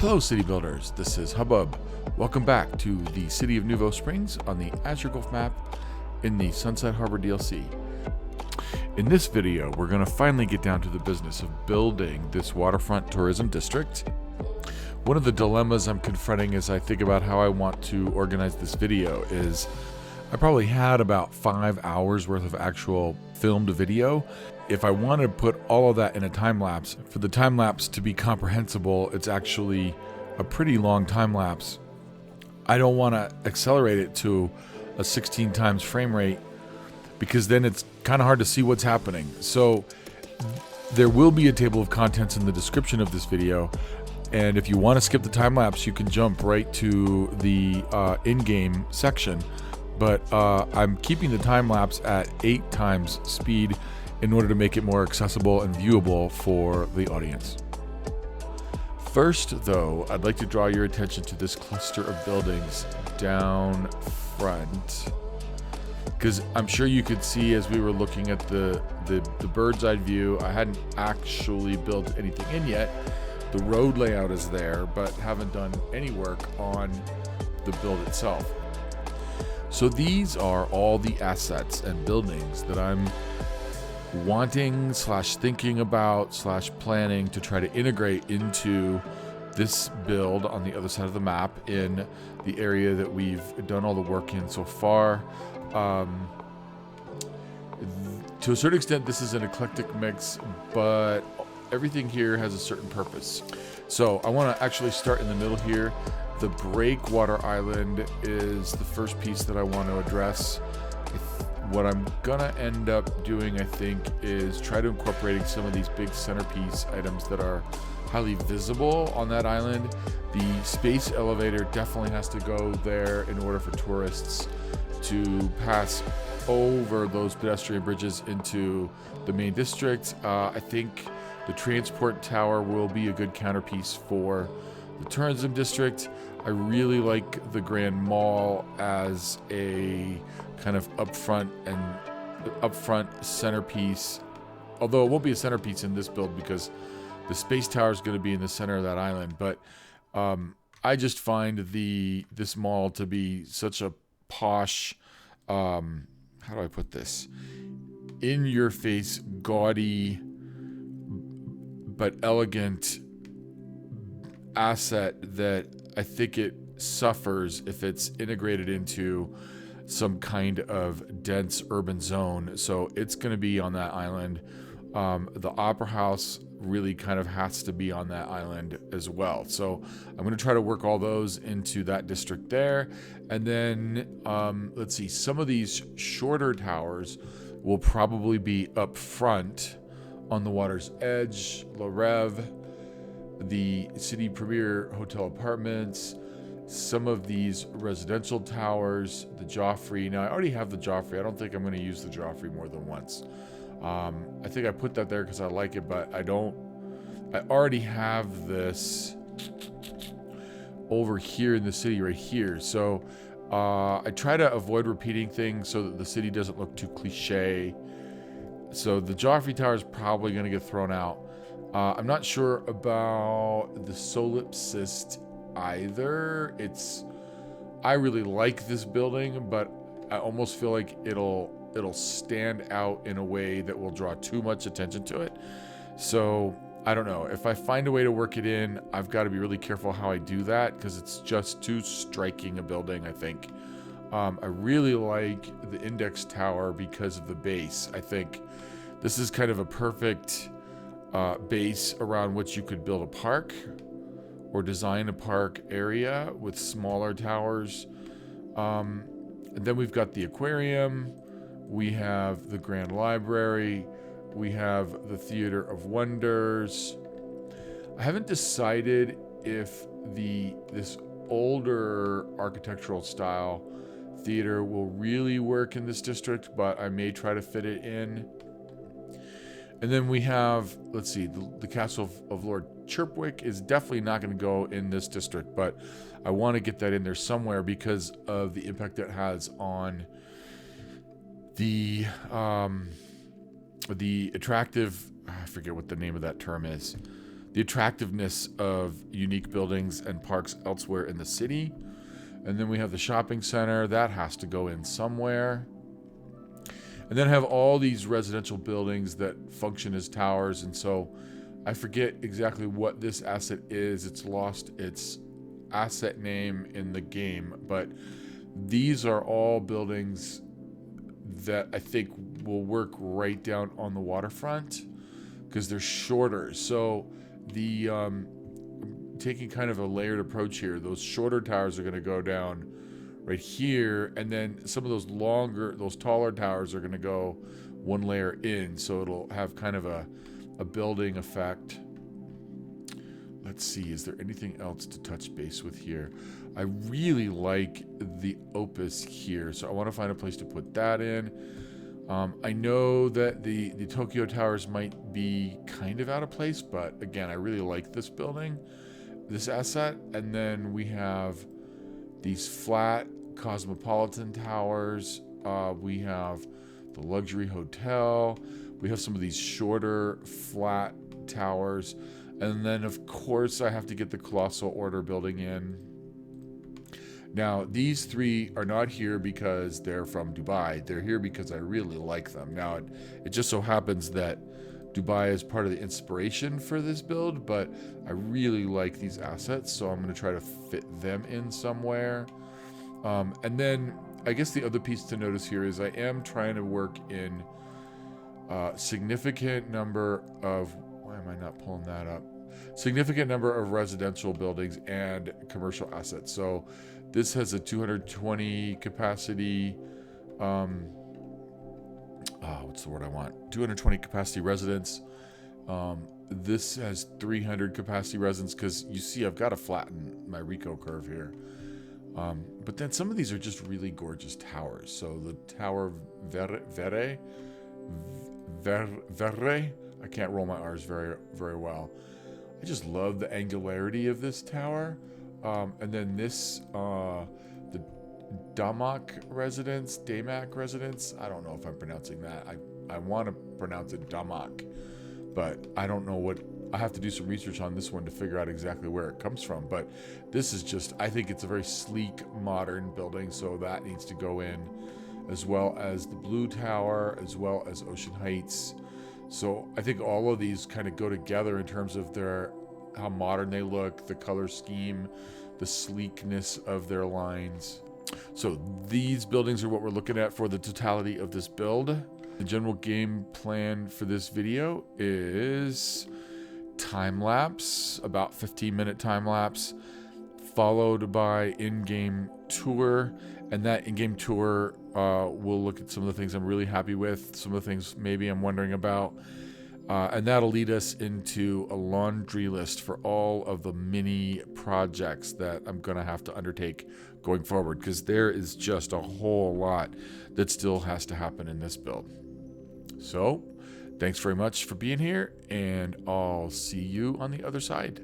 Hello City Builders, this is Hubbub. Welcome back to the City of Nouveau Springs on the Azure Gulf map in the Sunset Harbor DLC. In this video, we're going to finally get down to the business of building this Waterfront Tourism District. One of the dilemmas I'm confronting as I think about how I want to organize this video is I probably had about 5 hours worth of actual filmed video. If I want to put all of that in a time lapse, for the time lapse to be comprehensible, it's actually a pretty long time lapse. I don't want to accelerate it to a 16 times frame rate because then it's kind of hard to see what's happening. So there will be a table of contents in the description of this video. And if you want to skip the time lapse, you can jump right to the in-game section. But I'm keeping the time lapse at 8 times speed in order to make it more accessible and viewable for the audience. First, though, I'd like to draw your attention to this cluster of buildings down front, because I'm sure you could see as we were looking at the bird's eye view, I hadn't actually built anything in yet. The road layout is there, but haven't done any work on the build itself. So these are all the assets and buildings that I'm wanting / thinking about / planning to try to integrate into this build on the other side of the map in the area that we've done all the work in so far. To a certain extent, this is an eclectic mix, but everything here has a certain purpose. So I want to actually start in the middle here. The breakwater island is the first piece that I want to address. What I'm gonna end up doing, I think, is try to incorporating some of these big centerpiece items that are highly visible on that island. The space elevator definitely has to go there in order for tourists to pass over those pedestrian bridges into the main district. I think the transport tower will be a good counterpiece for the tourism district. I really like the Grand Mall as a kind of upfront centerpiece, although it won't be a centerpiece in this build because the space tower is going to be in the center of that island. But I just find this mall to be such a posh, how do I put this, in your face, gaudy but elegant asset that I think it suffers if it's integrated into some kind of dense urban zone. So it's going to be on that island. The Opera House really kind of has to be on that island as well. So I'm going to try to work all those into that district there. And then let's see, some of these shorter towers will probably be up front on the water's edge, La Rev, the City Premier Hotel Apartments, some of these residential towers, the Joffrey. Now, I already have the Joffrey. I don't think I'm going to use the Joffrey more than once. I think I put that there because I like it, but I already have this over here in the city right here. So I try to avoid repeating things so that the city doesn't look too cliche. So the Joffrey Tower is probably going to get thrown out. I'm not sure about the solipsist either. I really like this building, but I almost feel like it'll stand out in a way that will draw too much attention to it. So I don't know. If I find a way to work it in, I've got to be really careful how I do that because it's just too striking a building, I think. I really like the Index Tower because of the base. I think this is kind of a perfect base around which you could build a park or design a park area with smaller towers. And then we've got the aquarium, we have the Grand Library, we have the Theater of Wonders. I haven't decided if this older architectural style theater will really work in this district, but I may try to fit it in. And then we have, let's see, the Castle of Lord Chirpwick is definitely not going to go in this district, but I want to get that in there somewhere because of the impact it has on the attractive, I forget what the name of that term is, the attractiveness of unique buildings and parks elsewhere in the city. And then we have the shopping center. That has to go in somewhere. And then have all these residential buildings that function as towers. And so I forget exactly what this asset is. It's lost its asset name in the game. But these are all buildings that I think will work right down on the waterfront because they're shorter. So the taking kind of a layered approach here. Those shorter towers are going to go down right here, and then some of those taller towers are going to go one layer in, so it'll have kind of a building effect. Let's see, is there anything else to touch base with here? I really like the Opus here, so I want to find a place to put that in. I know that the Tokyo Towers might be kind of out of place, but again, I really like this building, this asset. And then we have these flat cosmopolitan towers. We have the luxury hotel. We have some of these shorter flat towers. And then, of course, I have to get the Colossal Order building in. Now, these three are not here because they're from Dubai. They're here because I really like them. Now, it just so happens that Dubai is part of the inspiration for this build, but I really like these assets, so I'm going to try to fit them in somewhere. And then I guess the other piece to notice here is I am trying to work in significant number of, why am I not pulling that up? Significant number of residential buildings and commercial assets. So this has a 220 capacity, what's the word I want? 220 capacity residents. This has 300 capacity residents because you see I've got to flatten my Rico curve here. But then some of these are just really gorgeous towers. So the Tower Verre, I can't roll my R's very, very well. I just love the angularity of this tower. And then this, the Damac residence, I don't know if I'm pronouncing that. I want to pronounce it Damac, but I don't know what, I have to do some research on this one to figure out exactly where it comes from. But this is just, I think it's a very sleek, modern building, so that needs to go in, as well as the Blue Tower, as well as Ocean Heights. So I think all of these kind of go together in terms of how modern they look, the color scheme, the sleekness of their lines. So these buildings are what we're looking at for the totality of this build. The general game plan for this video is time lapse, about 15-minute time lapse, followed by in-game tour. And that in-game tour will look at some of the things I'm really happy with, some of the things maybe I'm wondering about. And that'll lead us into a laundry list for all of the mini projects that I'm going to have to undertake going forward, because there is just a whole lot that still has to happen in this build. So, thanks very much for being here, and I'll see you on the other side.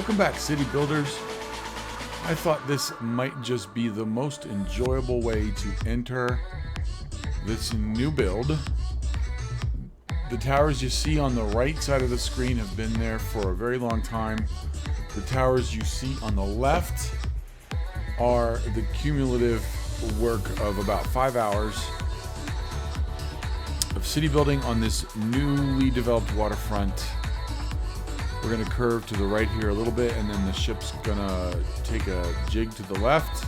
Welcome back, city builders. I thought this might just be the most enjoyable way to enter this new build. The towers you see on the right side of the screen have been there for a very long time. The towers you see on the left are the cumulative work of about 5 hours of city building on this newly developed waterfront. We're going to curve to the right here a little bit, and then the ship's going to take a jig to the left.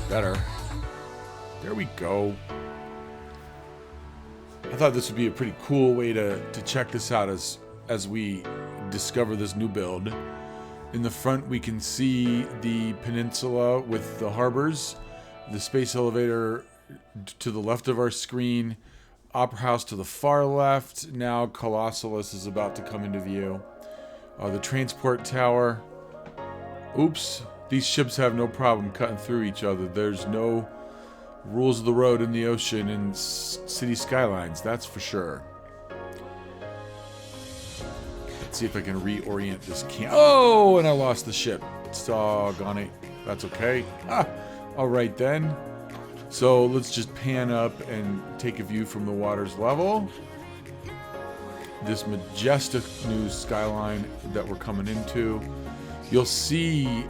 Better. There we go. I thought this would be a pretty cool way to check this out as we discover this new build. In the front, we can see the peninsula with the harbors, the space elevator to the left of our screen, Opera House to the far left. Now Colossalus is about to come into view. The transport tower. Oops, these ships have no problem cutting through each other. There's no rules of the road in the ocean in Cities Skylines, that's for sure. Let's see if I can reorient this Oh, and I lost the ship. Doggone it. That's okay. All right then. So let's just pan up and take a view from the water's level. This majestic new skyline that we're coming into. You'll see,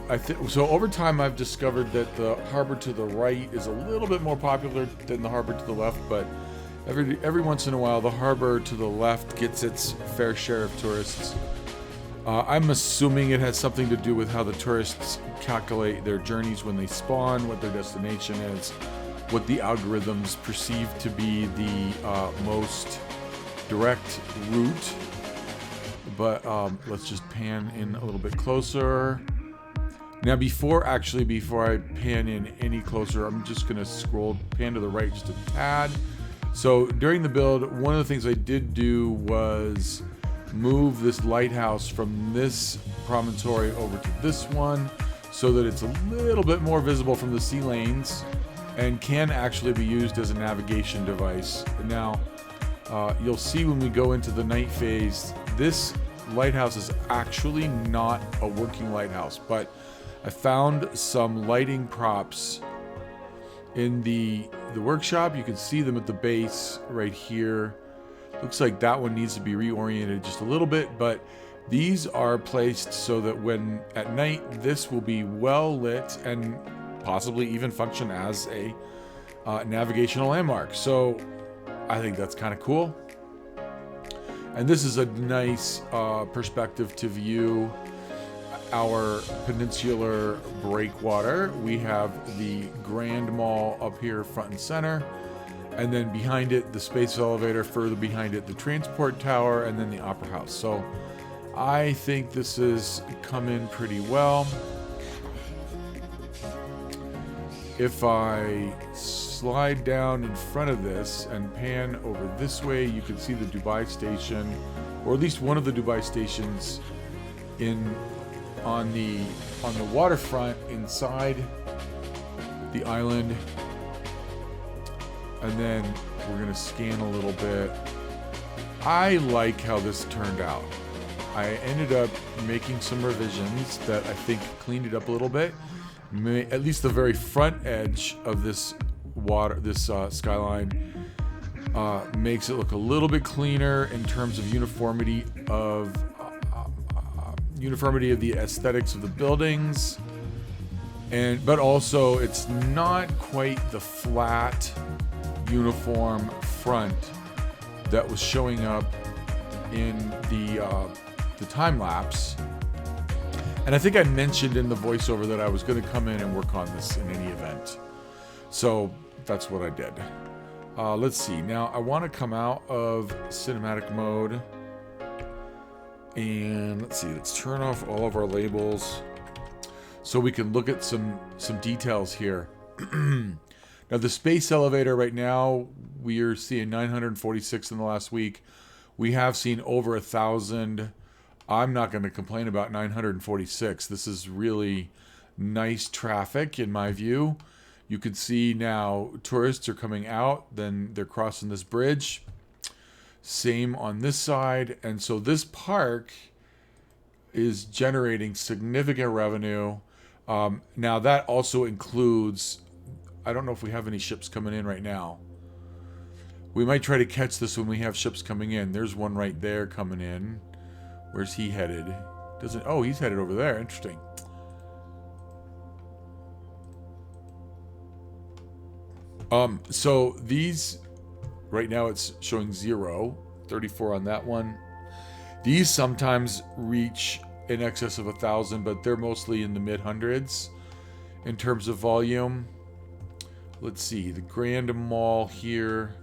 so over time I've discovered that the harbor to the right is a little bit more popular than the harbor to the left, but every once in a while the harbor to the left gets its fair share of tourists. I'm assuming it has something to do with how the tourists calculate their journeys when they spawn, what their destination is, what the algorithms perceive to be the most direct route. But let's just pan in a little bit closer. Now before I pan in any closer, I'm just gonna pan to the right just a tad. So during the build, one of the things I did do was move this lighthouse from this promontory over to this one so that it's a little bit more visible from the sea lanes and can actually be used as a navigation device. Now, you'll see when we go into the night phase, this lighthouse is actually not a working lighthouse, but I found some lighting props in the workshop. You can see them at the base right here. Looks like that one needs to be reoriented just a little bit, but these are placed so that when at night this will be well lit and possibly even function as a navigational landmark. So I think that's kind of cool. And this is a nice perspective to view our peninsular breakwater. We have the Grand Mall up here front and center, and then behind it the space elevator, further behind it the transport tower, and then the Opera House. So I think this has come in pretty well. If I slide down in front of this and pan over this way, you can see the Dubai station, or at least one of the Dubai stations on the waterfront inside the island. And then we're gonna scan a little bit. I like how this turned out. I ended up making some revisions that I think cleaned it up a little bit. At least the very front edge of this skyline makes it look a little bit cleaner in terms of uniformity of the aesthetics of the buildings, but also it's not quite the flat uniform front that was showing up in the time lapse. And I think I mentioned in the voiceover that I was going to come in and work on this in any event. So that's what I did. Let's see. Now I want to come out of cinematic mode. And let's see. Let's turn off all of our labels so we can look at some details here. Now the space elevator right now, we are seeing 946 in the last week. We have seen over 1,000. I'm not going to complain about 946. This is really nice traffic in my view. You can see now tourists are coming out, then they're crossing this bridge. Same on this side. And so this park is generating significant revenue. Now that also includes, I don't know if we have any ships coming in right now. We might try to catch this when we have ships coming in. There's one right there coming in. Where's he headed? Doesn't, oh, he's headed over there. Interesting. So these, right now it's showing 0, 34 on that one. These sometimes reach in excess of 1,000, but they're mostly in the mid hundreds in terms of volume. Let's see, the Grand Mall here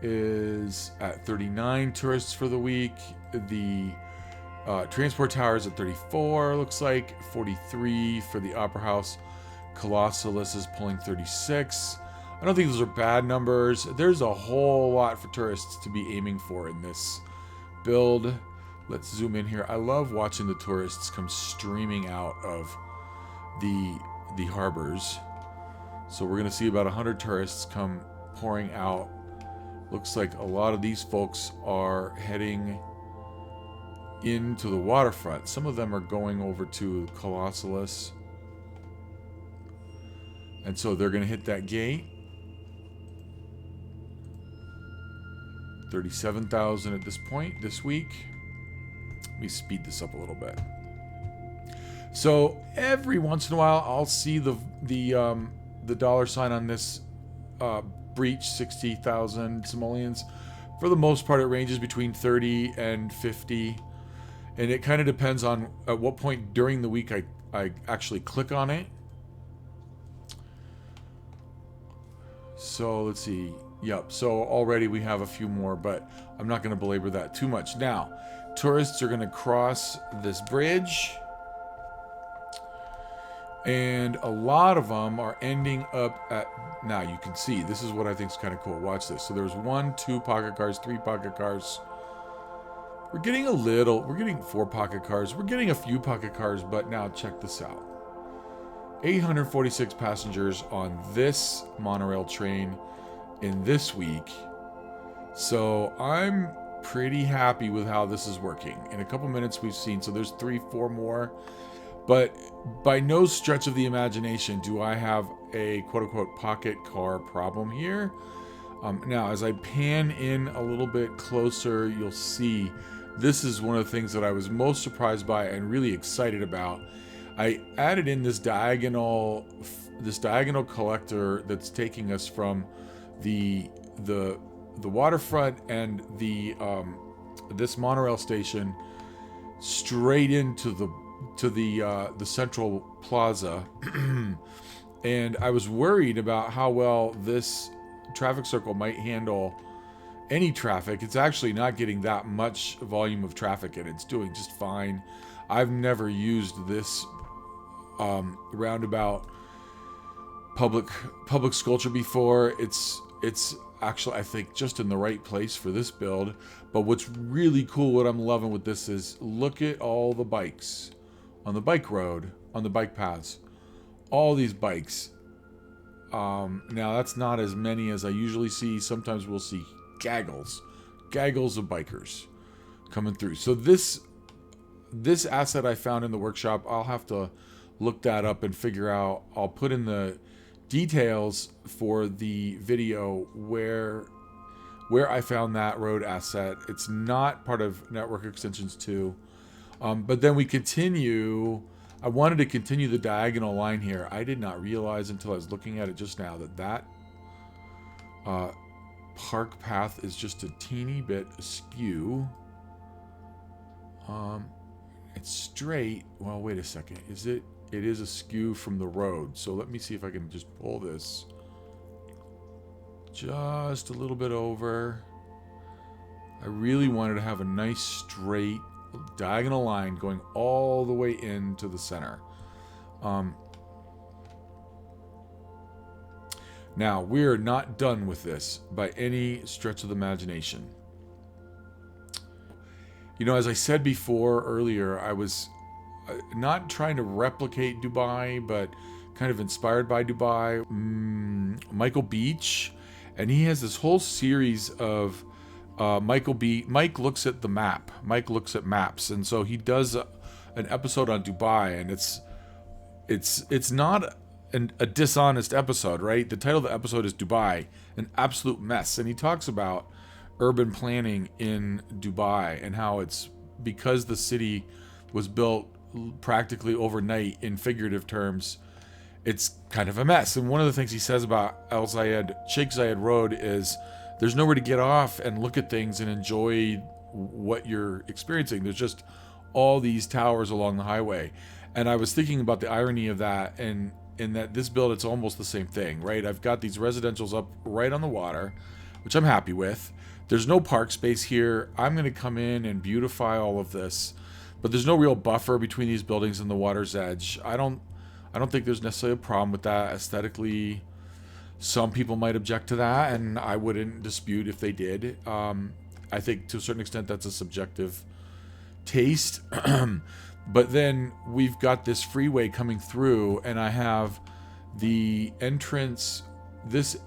is at 39 tourists for the week. The Transport Tower is at 34, looks like 43 for the Opera House. Colossalus is pulling 36. I don't think those are bad numbers. There's a whole lot for tourists to be aiming for in this build. Let's zoom in here. I love watching the tourists come streaming out of the harbors. So we're going to see about 100 tourists come pouring out. Looks like a lot of these folks are heading into the waterfront. Some of them are going over to Colossalus. And so they're going to hit that gate. 37,000 at this point this week. Let me speed this up a little bit. So every once in a while, I'll see the dollar sign on this breach, 60,000 simoleons. For the most part, it ranges between 30 and 50, and it kind of depends on at what point during the week I actually click on it. So let's see. Yep, so already we have a few more, but I'm not going to belabor that too much. Now, tourists are going to cross this bridge, and a lot of them are ending up at, now you can see, this is what I think is kind of cool. Watch this. So there's 1, 2 pocket cars, 3 pocket cars. We're getting 4 pocket cars. We're getting a few pocket cars, but now check this out. 846 passengers on this monorail train in this week. So I'm pretty happy with how this is working. In a couple minutes we've seen, so there's 3, 4 more. But by no stretch of the imagination do I have a quote-unquote pocket car problem here. Now, as I pan in a little bit closer, you'll see this is one of the things that I was most surprised by and really excited about. I added in this diagonal collector that's taking us from the waterfront and this monorail station straight into the central plaza. And I was worried about how well this traffic circle might handle any traffic. It's actually not getting that much volume of traffic, and it's doing just fine. I've never used this roundabout public sculpture before. It's actually, I think, just in the right place for this build. But what's really cool, what I'm loving with this is, look at all the bikes on the bike road, on the bike paths. All these bikes. Now that's not as many as I usually see. Sometimes we'll see gaggles of bikers coming through. So this asset I found in the workshop, I'll have to look that up and figure out. I'll put in the details for the video where I found that road asset. It's not part of Network Extensions 2. But then we continue. I wanted to continue the diagonal line here. I did not realize until I was looking at it just now that park path is just a teeny bit askew. It's straight. Well, wait a second. Is it? It is askew from the road. So let me see if I can just pull this just a little bit over. I really wanted to have a nice straight diagonal line going all the way into the center. Now, we're not done with this by any stretch of the imagination. You know, as I said before earlier, I was not trying to replicate Dubai, but kind of inspired by Dubai. Michael Beach, and he has this whole series of Mike looks at the map. Mike looks at maps, and so he does an episode on Dubai, and it's not a dishonest episode, right? The title of the episode is Dubai, an absolute mess, and he talks about urban planning in Dubai and how it's because the city was built practically overnight in figurative terms. It's kind of a mess. And one of the things he says about Sheikh Zayed Road is there's nowhere to get off and look at things and enjoy what you're experiencing. There's just all these towers along the highway. And I was thinking about the irony of that, and in that this build, it's almost the same thing, right? I've got these residentials up right on the water, which I'm happy with. There's no park space here. I'm going to come in and beautify all of this, but there's no real buffer between these buildings and the water's edge. I don't think there's necessarily a problem with that aesthetically. Some people might object to that, and I wouldn't dispute if they did. I think to a certain extent that's a subjective taste. But then we've got this freeway coming through, and I have the entrance, this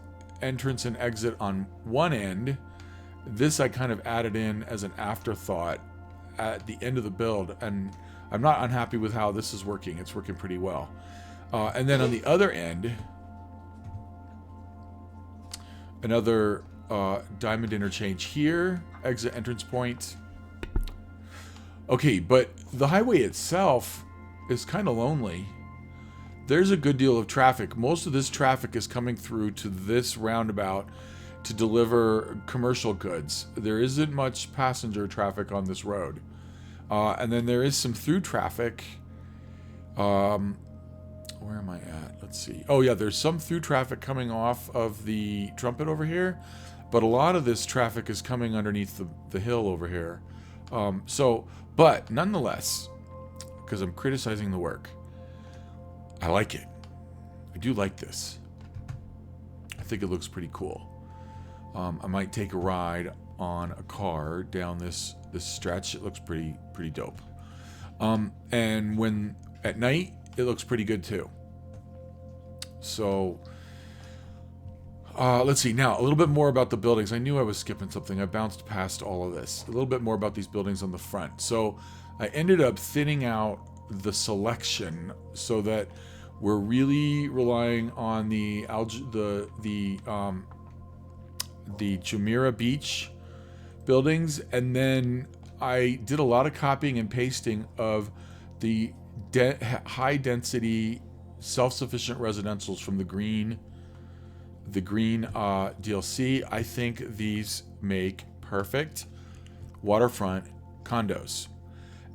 entrance and exit on one end. This I kind of added in as an afterthought at the end of the build, and I'm not unhappy with how this is working. It's working pretty well. And then on the other end, another diamond interchange here, exit entrance point. Okay, but the highway itself is kind of lonely. There's a good deal of traffic. Most of this traffic is coming through to this roundabout to deliver commercial goods. There isn't much passenger traffic on this road. And then there is some through traffic. Where am I at? Let's see. Oh yeah, there's some through traffic coming off of the Trumpet over here, but a lot of this traffic is coming underneath the hill over here. But nonetheless, because I'm criticizing the work, I like it. I do like this. I think it looks pretty cool. I might take a ride on a car down this stretch. It looks pretty dope. And when at night, it looks pretty good too. So let's see. Now, a little bit more about the buildings. I knew I was skipping something. I bounced past all of this. A little bit more about these buildings on the front. So I ended up thinning out the selection so that we're really relying on the Jumeirah Beach buildings, and then I did a lot of copying and pasting of the high density self-sufficient residentials from the green DLC. I think these make perfect waterfront condos,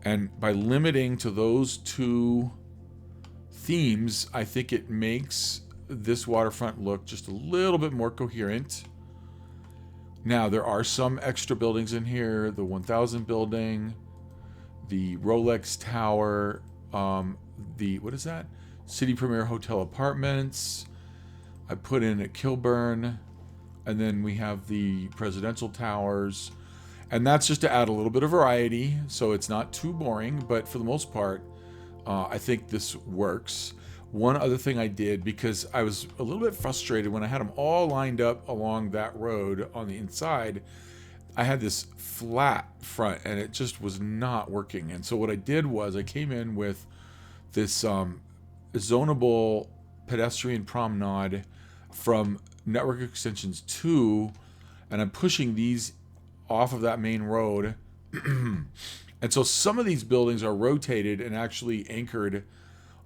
and by limiting to those two themes, I think it makes this waterfront look just a little bit more coherent. Now, there are some extra buildings in here, the 1000 building, the Rolex Tower, what is that? City Premier Hotel Apartments. I put in at Kilburn, and then we have the presidential towers, and that's just to add a little bit of variety, so it's not too boring, but for the most part, I think this works. One other thing I did, because I was a little bit frustrated when I had them all lined up along that road on the inside, I had this flat front and it just was not working. And so what I did was I came in with this zonable pedestrian promenade from Network Extensions 2, and I'm pushing these off of that main road. And so some of these buildings are rotated and actually anchored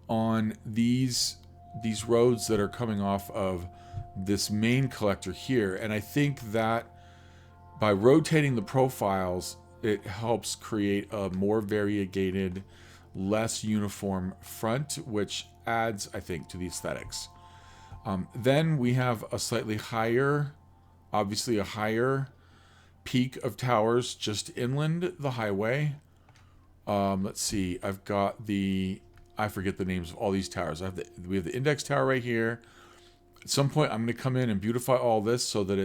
on these roads that are coming off of this main collector here. And I think that by rotating the profiles, it helps create a more variegated, less uniform front, which adds, I think, to the aesthetics. Then we have a slightly higher, obviously a higher peak of towers just inland the highway. Let's see, I've got I forget the names of all these towers. We have the index tower right here. At some point, I'm going to come in and beautify all this so that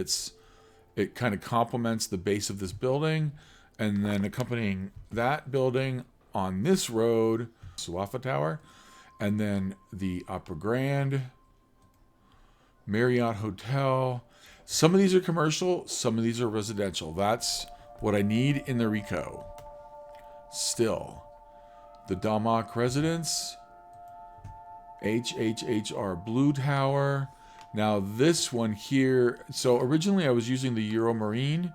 it kind of complements the base of this building, and then accompanying that building on this road, Suafa Tower, and then the Opera Grand, Marriott Hotel. Some of these are commercial, some of these are residential. That's what I need in the Rico. Still. the Dalmach Residence, HHHR Blue Tower. Now this one here, so originally I was using the Euro Marine,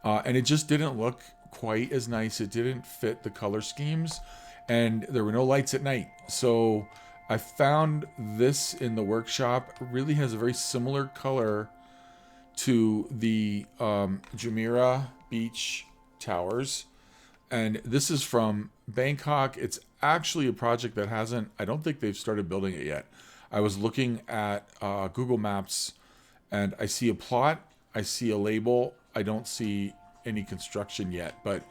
and it just didn't look quite as nice. It didn't fit the color schemes, and there were no lights at night. So I found this in the workshop. It really has a very similar color to the Jumeirah Beach Towers. And this is from Bangkok. It's actually a project that I don't think they've started building it yet. I was looking at Google Maps, and I see a plot, I see a label, I don't see any construction yet, but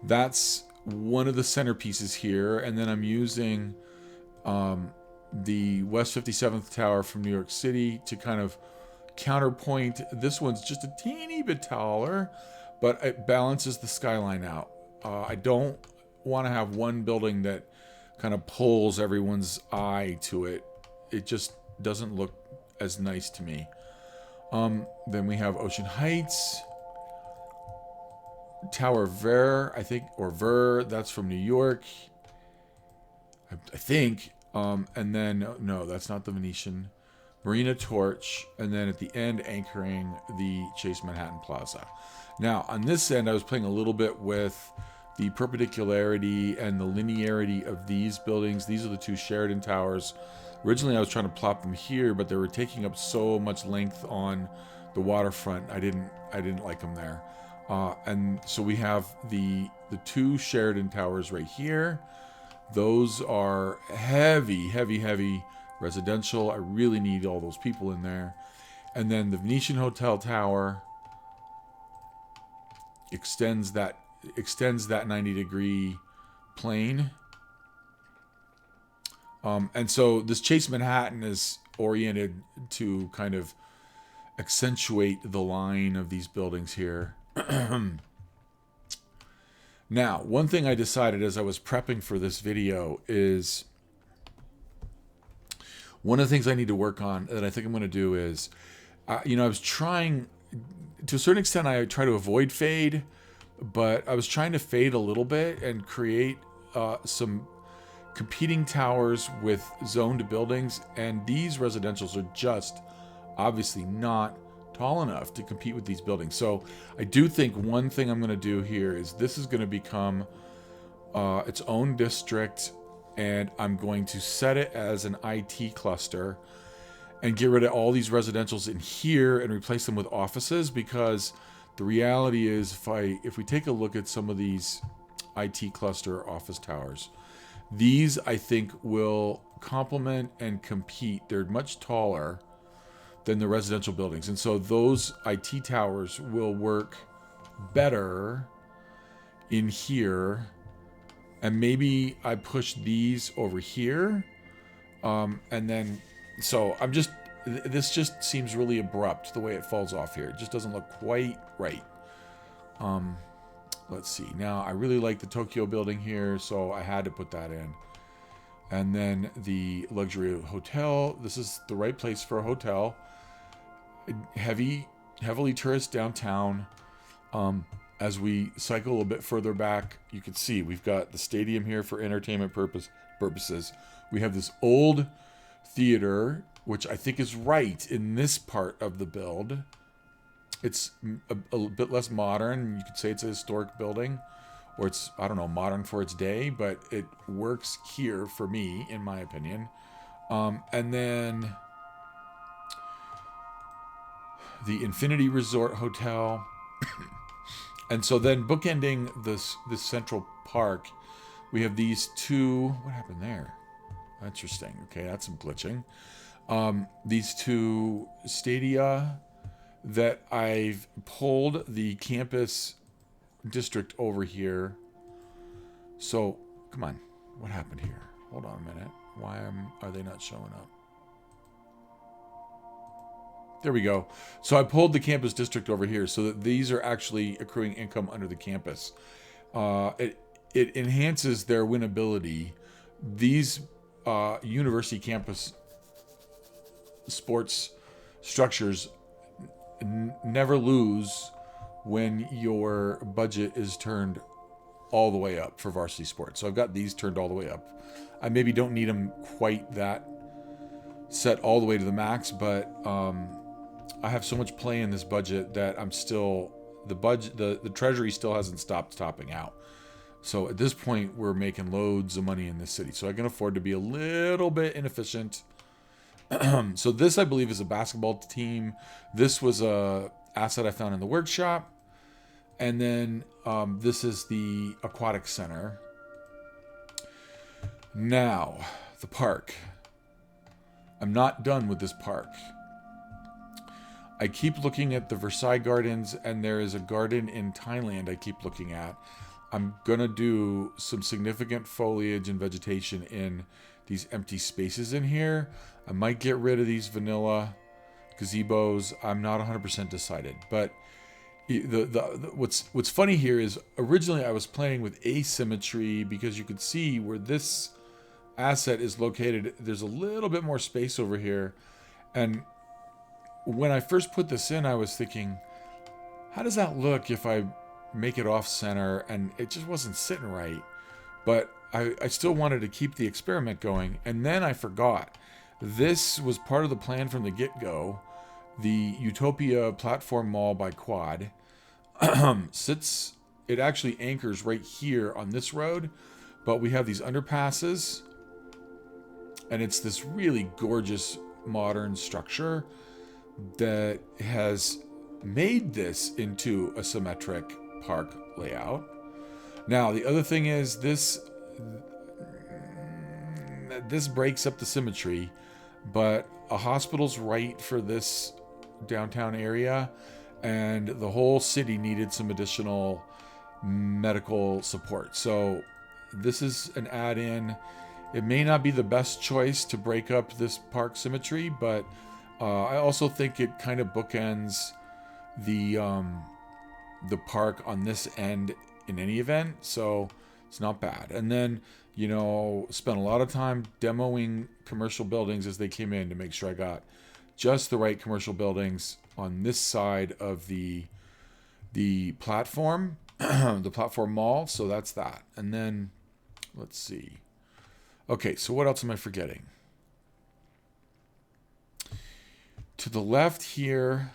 that's one of the centerpieces here. And then I'm using the West 57th Tower from New York City to kind of counterpoint. This one's just a teeny bit taller, but it balances the skyline out. I don't want to have one building that kind of pulls everyone's eye to it. It just doesn't look as nice to me. Then we have Ocean Heights, Tower Ver, I think, or Ver, that's from New York, I think. And then, no, that's not the Venetian. Marina Torch, and then at the end anchoring the Chase Manhattan Plaza. Now, on this end, I was playing a little bit with the perpendicularity and the linearity of these buildings. These are the two Sheraton Towers. Originally, I was trying to plop them here, but they were taking up so much length on the waterfront. I didn't like them there. And so we have the two Sheraton Towers right here. Those are heavy, heavy, heavy residential. I really need all those people in there. And then the Venetian Hotel Tower extends that 90-degree plane. And so this Chase Manhattan is oriented to kind of accentuate the line of these buildings here. Now, one thing I decided as I was prepping for this video is one of the things I need to work on that I think I'm going to do is, I was trying, to a certain extent, I try to avoid fade, but I was trying to fade a little bit and create some competing towers with zoned buildings. And these residentials are just obviously not tall enough to compete with these buildings. So I do think one thing I'm going to do here is this is going to become its own district, and I'm going to set it as an IT cluster and get rid of all these residentials in here and replace them with offices, because the reality is if we take a look at some of these IT cluster office towers, these I think will complement and compete. They're much taller than the residential buildings, and so those IT towers will work better in here. And maybe I push these over here, and then, so this just seems really abrupt the way it falls off here. It just doesn't look quite right. Let's see. Now, I really like the Tokyo building here, so I had to put that in. And then the luxury hotel. This is the right place for a hotel. Heavily tourist downtown. As we cycle a bit further back, you can see we've got the stadium here for entertainment purposes. We have this old theater, which I think is right in this part of the build. It's a bit less modern. You could say it's a historic building, or it's, I don't know, modern for its day, but it works here for me, in my opinion. And then the Infinity Resort Hotel. And so then bookending this Central Park, we have these two. What happened there? Interesting. Okay, that's some glitching. These two stadia that I've pulled the campus district over here. So, come on. What happened here? Hold on a minute. Why are they not showing up? There we go. So I pulled the campus district over here so that these are actually accruing income under the campus. It enhances their winnability. These university campus sports structures never lose when your budget is turned all the way up for varsity sports. So I've got these turned all the way up. I maybe don't need them quite that set all the way to the max, but I have so much play in this budget that I'm still, the treasury still hasn't stopped topping out. So at this point, we're making loads of money in this city. So I can afford to be a little bit inefficient. So this, I believe, is a basketball team. This was a asset I found in the workshop. And then this is the aquatic center. Now, the park. I'm not done with this park. I keep looking at the Versailles Gardens, and there is a garden in Thailand I keep looking at. I'm going to do some significant foliage and vegetation in these empty spaces in here. I might get rid of these vanilla gazebos. I'm not 100% decided. But what's funny here is originally I was playing with asymmetry because you could see where this asset is located. There's a little bit more space over here. And when I first put this in, I was thinking, how does that look if I make it off center? And it just wasn't sitting right. But I still wanted to keep the experiment going. And then I forgot. This was part of the plan from the get-go. The Utopia platform mall by Quad it actually anchors right here on this road. But we have these underpasses. And it's this really gorgeous modern structure that has made this into a symmetric park layout. Now, the other thing is this breaks up the symmetry, but a hospital's right for this downtown area, and the whole city needed some additional medical support. So this is an add-in. It may not be the best choice to break up this park symmetry, but I also think it kind of bookends the park on this end in any event, so it's not bad. And then, spent a lot of time demoing commercial buildings as they came in to make sure I got just the right commercial buildings on this side of the platform, the platform mall. So that's that. And then, let's see. Okay, so what else am I forgetting? To the left here,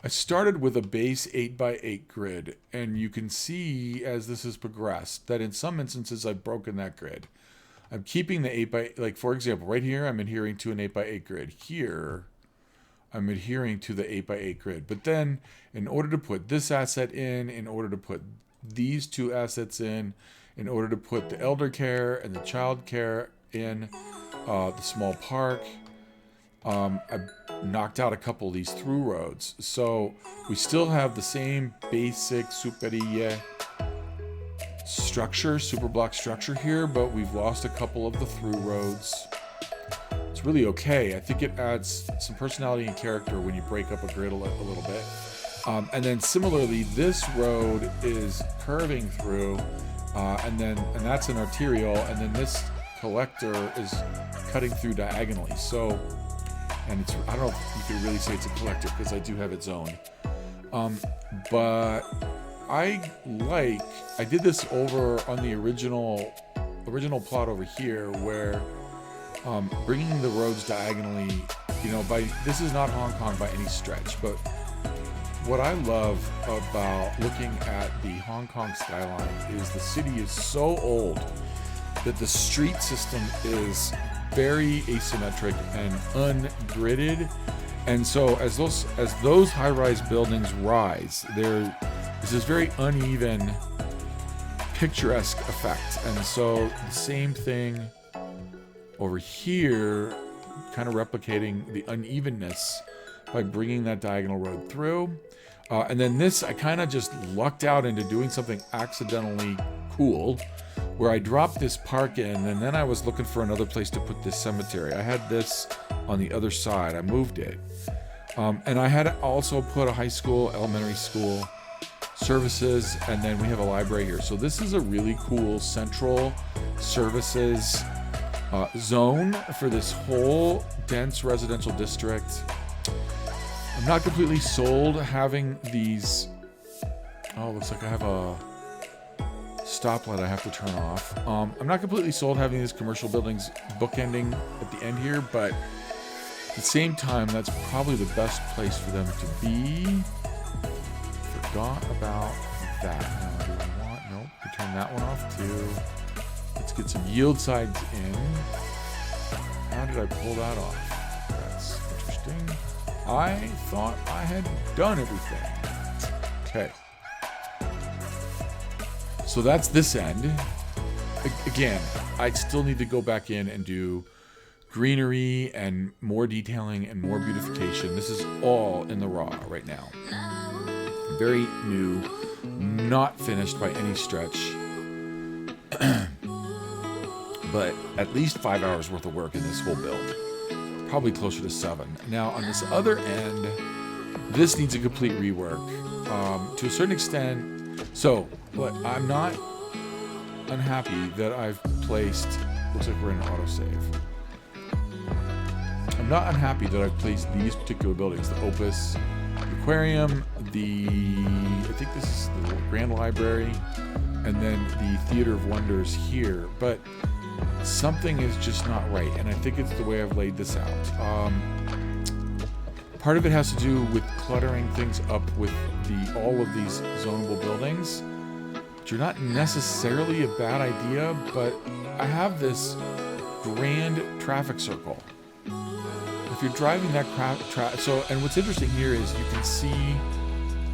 I started with a base 8x8 grid, and you can see as this has progressed that in some instances I've broken that grid. I'm keeping the 8x8, like for example, right here I'm adhering to an 8x8 grid. Here, I'm adhering to the 8x8 grid. But then, in order to put this asset in order to put these two assets in order to put the elder care and the child care in, the small park, I knocked out a couple of these through roads. So we still have the same basic superia structure, super block structure here, but we've lost a couple of the through roads. It's really okay. I think it adds some personality and character when you break up a grid a little bit. And then similarly, this road is curving through, and that's an arterial, and then this collector is cutting through diagonally. So, and I don't know if you could really say it's a collector because I do have it zoned. But I did this over on the original plot over here where bringing the roads diagonally, this is not Hong Kong by any stretch, but what I love about looking at the Hong Kong skyline is the city is so old that the street system is very asymmetric and ungridded, and so as those high-rise buildings rise, there's this very uneven, picturesque effect. And so the same thing over here, kind of replicating the unevenness by bringing that diagonal road through. And then this, I kind of just lucked out into doing something accidentally cool, where I dropped this park in, and then I was looking for another place to put this cemetery. I had this on the other side. I moved it. And I had also put a high school, elementary school, services, and then we have a library here. So this is a really cool central services zone for this whole dense residential district. I'm not completely sold having these. Oh, looks like I have stoplight I have to turn off. I'm not completely sold having these commercial buildings bookending at the end here, but at the same time, that's probably the best place for them to be. Forgot about that. Now, do we want? Nope. We turn that one off too. Let's get some yield sides in. How did I pull that off? That's interesting. I thought I had done everything. Okay. So that's this end. Again, I still need to go back in and do greenery and more detailing and more beautification. This is all in the raw right now. Very new, not finished by any stretch. But at least 5 hours worth of work in this whole build. Probably closer to 7. Now on this other end, this needs a complete rework. To a certain extent, so but I'm not unhappy that I've placed, looks like we're in an autosave. I'm not unhappy that I've placed these particular buildings, the Opus, the Aquarium, I think this is the Grand Library, and then the Theater of Wonders here, but something is just not right, and I think it's the way I've laid this out. Part of it has to do with cluttering things up with all of these zonable buildings, which are not necessarily a bad idea, but I have this grand traffic circle. If you're driving that and what's interesting here is you can see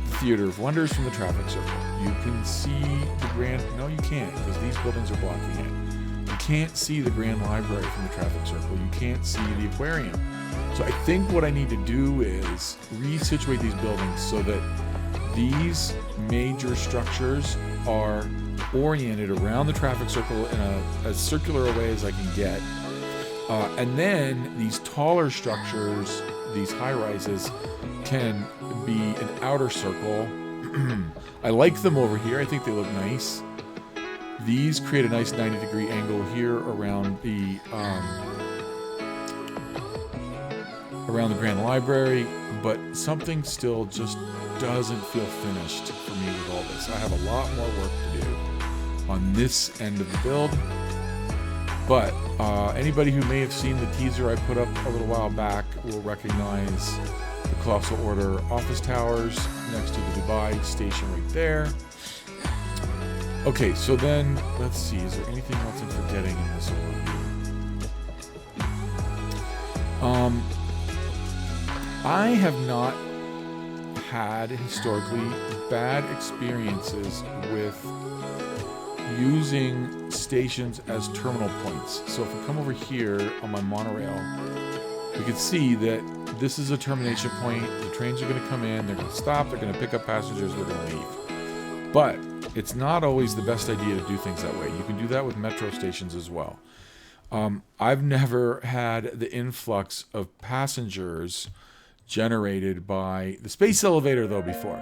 the Theater of Wonders from the traffic circle. You can see the no you can't, because these buildings are blocking it. You can't see the Grand Library from the traffic circle. You can't see the aquarium. So I think what I need to do is resituate these buildings so that these major structures are oriented around the traffic circle in as circular a way as I can get. And then these taller structures, these high-rises, can be an outer circle. I like them over here. I think they look nice. These create a nice 90-degree angle here around the Grand Library, but something still just doesn't feel finished for me with all this. I have a lot more work to do on this end of the build, but anybody who may have seen the teaser I put up a little while back will recognize the Colossal Order office towers next to the Dubai station right there. Okay, so then, let's see, is there anything else I'm forgetting in this overview? I have not had historically bad experiences with using stations as terminal points. So if we come over here on my monorail, we can see that this is a termination point. The trains are going to come in, they're going to stop, they're going to pick up passengers, they're going to leave. But it's not always the best idea to do things that way. You can do that with metro stations as well. I've never had the influx of passengers generated by the space elevator though before.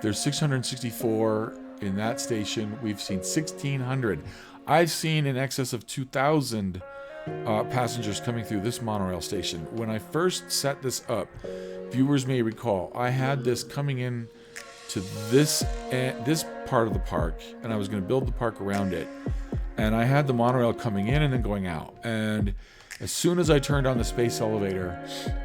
There's 664 in that station. We've seen 1,600. I've seen in excess of 2,000 passengers coming through this monorail station. When I first set this up, viewers may recall, I had this coming in to this part of the park, and I was going to build the park around it. And I had the monorail coming in and then going out. And as soon as I turned on the space elevator,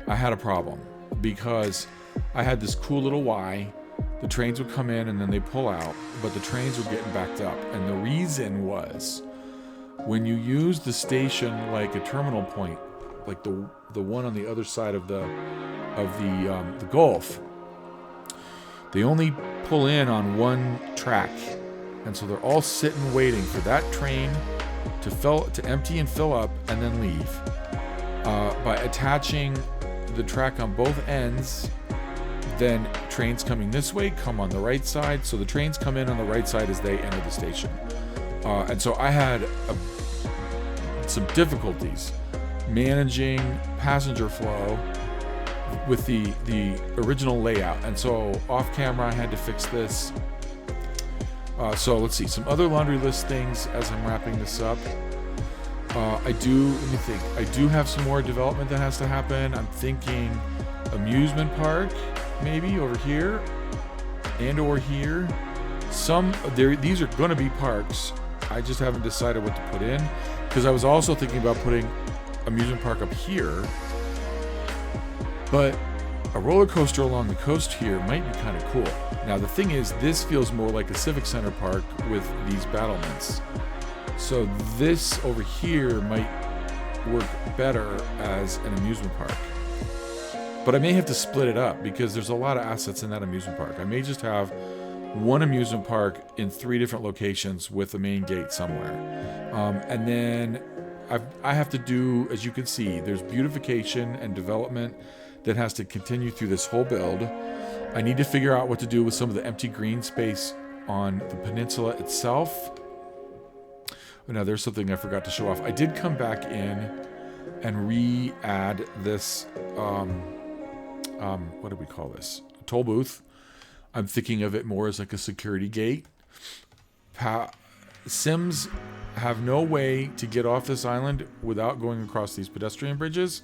I had a problem because I had this cool little Y. The trains would come in and then they pull out, but the trains were getting backed up. And the reason was when you use the station like a terminal point, like the one on the other side of the Gulf, they only pull in on one track. And so they're all sitting waiting for that train to empty and fill up and then leave. By attaching the track on both ends, then trains coming this way come on the right side. So the trains come in on the right side as they enter the station. And so I had some difficulties managing passenger flow with the original layout. And so off camera I had to fix this. So let's see, some other laundry list things as I'm wrapping this up. Let me think. I do have some more development that has to happen. I'm thinking amusement park, maybe over here and or here. These are going to be parks. I just haven't decided what to put in, because I was also thinking about putting amusement park up here, but a roller coaster along the coast here might be kind of cool. Now the thing is, this feels more like a civic center park with these battlements, so this over here might work better as an amusement park. But I may have to split it up because there's a lot of assets in that amusement park. I may just have one amusement park in 3 different locations with a main gate somewhere. And then I have to do, as you can see, there's beautification and development that has to continue through this whole build. I need to figure out what to do with some of the empty green space on the peninsula itself. Oh, now there's something I forgot to show off. I did come back in and re-add this, what do we call this? A toll booth. I'm thinking of it more as like a security gate. Sims have no way to get off this island without going across these pedestrian bridges,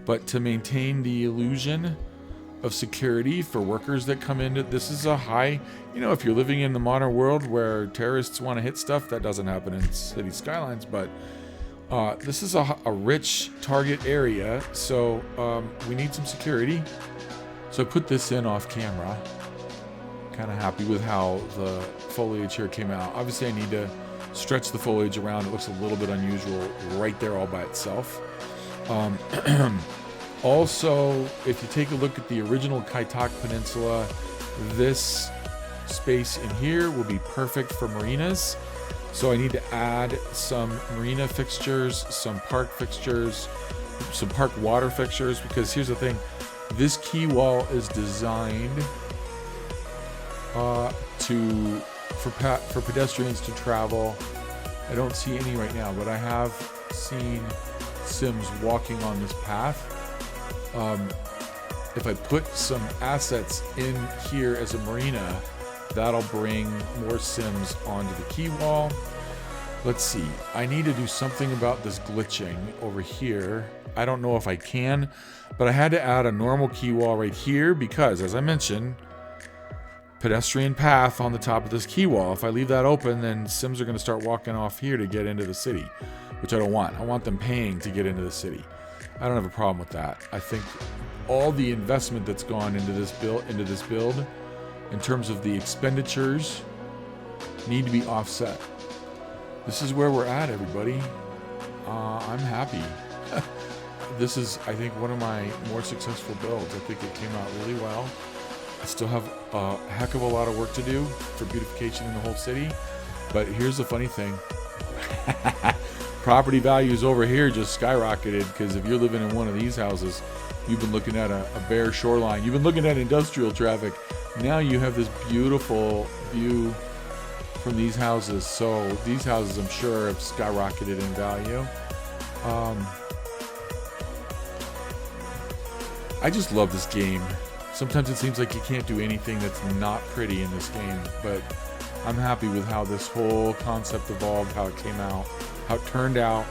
but to maintain the illusion of security for workers that come into this is a high, if you're living in the modern world where terrorists want to hit stuff, that doesn't happen in Cities Skylines, but this is a rich target area, so we need some security. So I put this in off camera. Kind of happy with how the foliage here came out. Obviously I need to stretch the foliage around. It looks a little bit unusual right there all by itself. Also, if you take a look at the original Kaitak Peninsula, this space in here will be perfect for marinas. So I need to add some marina fixtures, some park fixtures, some park water fixtures, because here's the thing. This quay wall is designed for pedestrians to travel. I don't see any right now, but I have seen Sims walking on this path. If I put some assets in here as a marina, that'll bring more Sims onto the quay wall. Let's see. I need to do something about this glitching over here. I don't know if I can, but I had to add a normal quay wall right here because, as I mentioned, pedestrian path on the top of this quay wall. If I leave that open, then Sims are going to start walking off here to get into the city, which I don't want. I want them paying to get into the city. I don't have a problem with that. I think all the investment that's gone into this build, in terms of the expenditures, need to be offset. This is where we're at, everybody. I'm happy. This is, I think, one of my more successful builds. I think it came out really well. I still have a heck of a lot of work to do for beautification in the whole city. But here's the funny thing. Property values over here just skyrocketed because if you're living in one of these houses, you've been looking at a bare shoreline. You've been looking at industrial traffic. Now you have this beautiful view from these houses. So these houses, I'm sure, have skyrocketed in value. I just love this game. Sometimes it seems like you can't do anything that's not pretty in this game, but I'm happy with how this whole concept evolved, how it came out, how it turned out.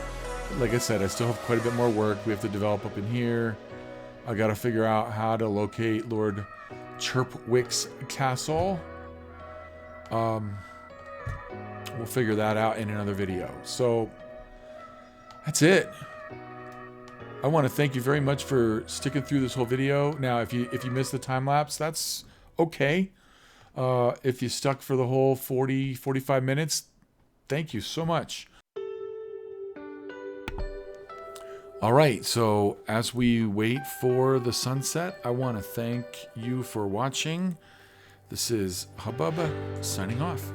Like I said, I still have quite a bit more work. We have to develop up in here. I got to figure out how to locate Lord Chirpwick's castle. We'll figure that out in another video. So that's it. I want to thank you very much for sticking through this whole video. Now, if you missed the time lapse, that's okay. If you stuck for the whole 45 minutes, thank you so much. All right, so as we wait for the sunset, I want to thank you for watching. This is Hubbub signing off.